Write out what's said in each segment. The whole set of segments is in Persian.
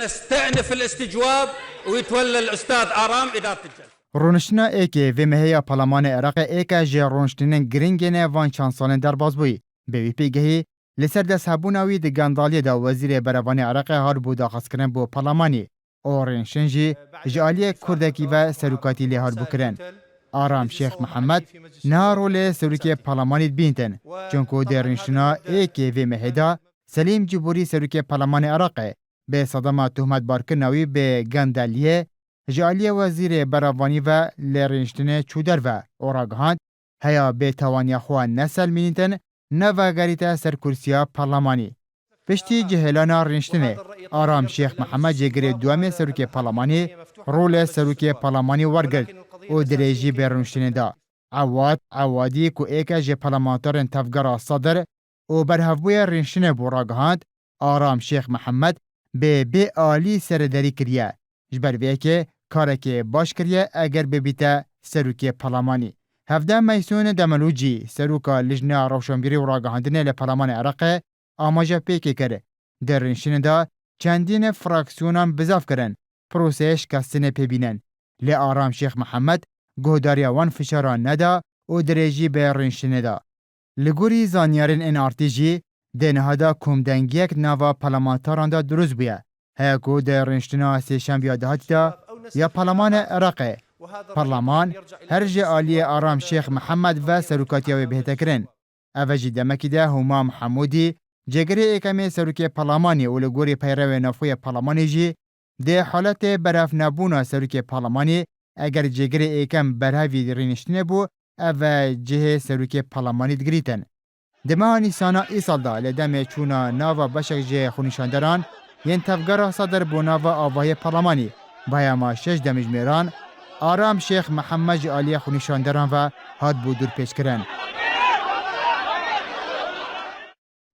نستأنف الاستجواب ويتولى الأستاذ آرام إدارة الجلسة. رونشنا ایکی و مهیا پارلمان عراق ایک جه رونشتنین گرینگینه وان چانسالن در بازبوی به وی پیگهی لسر دست هبوناوی د گندالی دا وزیر بروانی عراق هار بو داخست کرن بو پارلمانی اورنشن جی جالی کردکی و سروکاتی لی هار بو کرن. آرام شیخ محمد نه رول سروکی پارلمانی بینتن چونکو درنشنا ایکی و مهدا سلیم جبوری سروکی پارلمان عراق به صدام تهمت بارکناوی به گندالیه جالی وزیر بروانی و لرنشتن چودر و اوراگهاند هیا به توانی خواه نسل مینیتن نوگریت سر کرسیا پارلمانی. پشتی جهلانا رنشتنه آرام شیخ محمد جگری دوام سروک پارلمانی رول سروک پارلمانی ورگرد او دریجی به رنشتنه دا. عوادی که ایک جه پارلمانتارن تفگر صدر او برهفبوی رنشتنه بوراگهاند آرام شیخ محمد به آلی سرداری کریه. جبر ویکه کارکی باش کریه اگر ببیته سروکی پارلمانی. 17 میسون دملوجی سروکا لجنه روشنبیری و راگهاندنه لپارلمان عراق آماجه پیکی کرده. در رنشین دا چندین فراکسیونان بزاف کرن پروسش کستنه پیبینن. لی آرام شیخ محمد گهداری وان فشاران ندا و درجی به رنشین دا. لگوری زانیارین این آرتیجی دنهادا کمدنگیک نوا پارلمانتاران دا دروز بیه. هیکو در رنشتنا سیشن بیادهاتی دا یا پارلمان عراق. پارلمان هر جه آلی آرام شیخ محمد و سروکاتی و بهته کرن. اوجی دمکی ده همام حمودی جگری ایکمی سروکی پارلمانی و لگوری پیرو نفوی پارلمانی جی ده حالت برف نبونا سروکی پارلمانی اگر جگری ایکم برهوی رینشتنه بو او جه سروکی پارلمانی دگریتن. دمه نیسانا ای سال دا لدم چونا ناوا بشک جه خونیشاندران ین تفگر صدر بو ناوا آواهی پارلمانی بایا 6 دمجمیران آرام شیخ محمد علی خونیشاندران و هاد بو دور پیش کرن.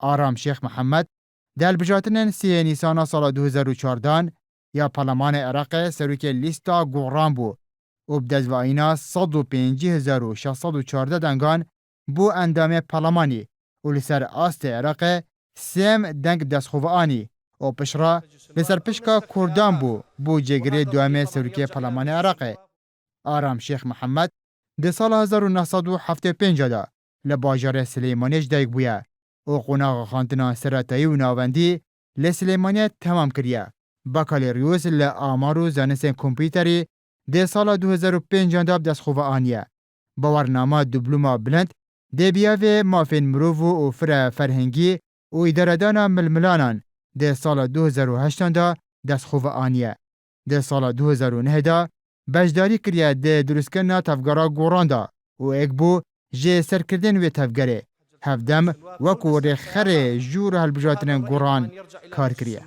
آرام شیخ محمد در بجاتنن 3 نیسان سال 2014 یا پارلمان عراق سروک لیستا گوران بو و بدزوائینا 105,614 دنگان بو اندام پارلمانی و لسر آست عراق سیم دنگ دستخوانی و پشرا لسر پشکا کردان بو جگری دوام سروک پارلمان عراق. آرام شیخ محمد ده سال 1975 دا لباجار سلیمانیش دایک بویا و قناغ خاندنا سرطایی و ناوندی لسلیمانیت تمام کریه. بکالیریوس لآمار و زانستین کمپیوتری ده سال 2005 دا دست خواه آنیه. باورنامه دیپلوما بلند ده بیاوه مافین مروف و فرهنگی و اداردان ململانان ده سال 2008 دا دست خواه آنیه. ده سال 2009 دا بجداری کریه ده درستکن تفگارا گوران دا و ایک بو جه سرکردن و تفگاره. هفدم وکو رخر جور هلبجاتن گوران کار کریه.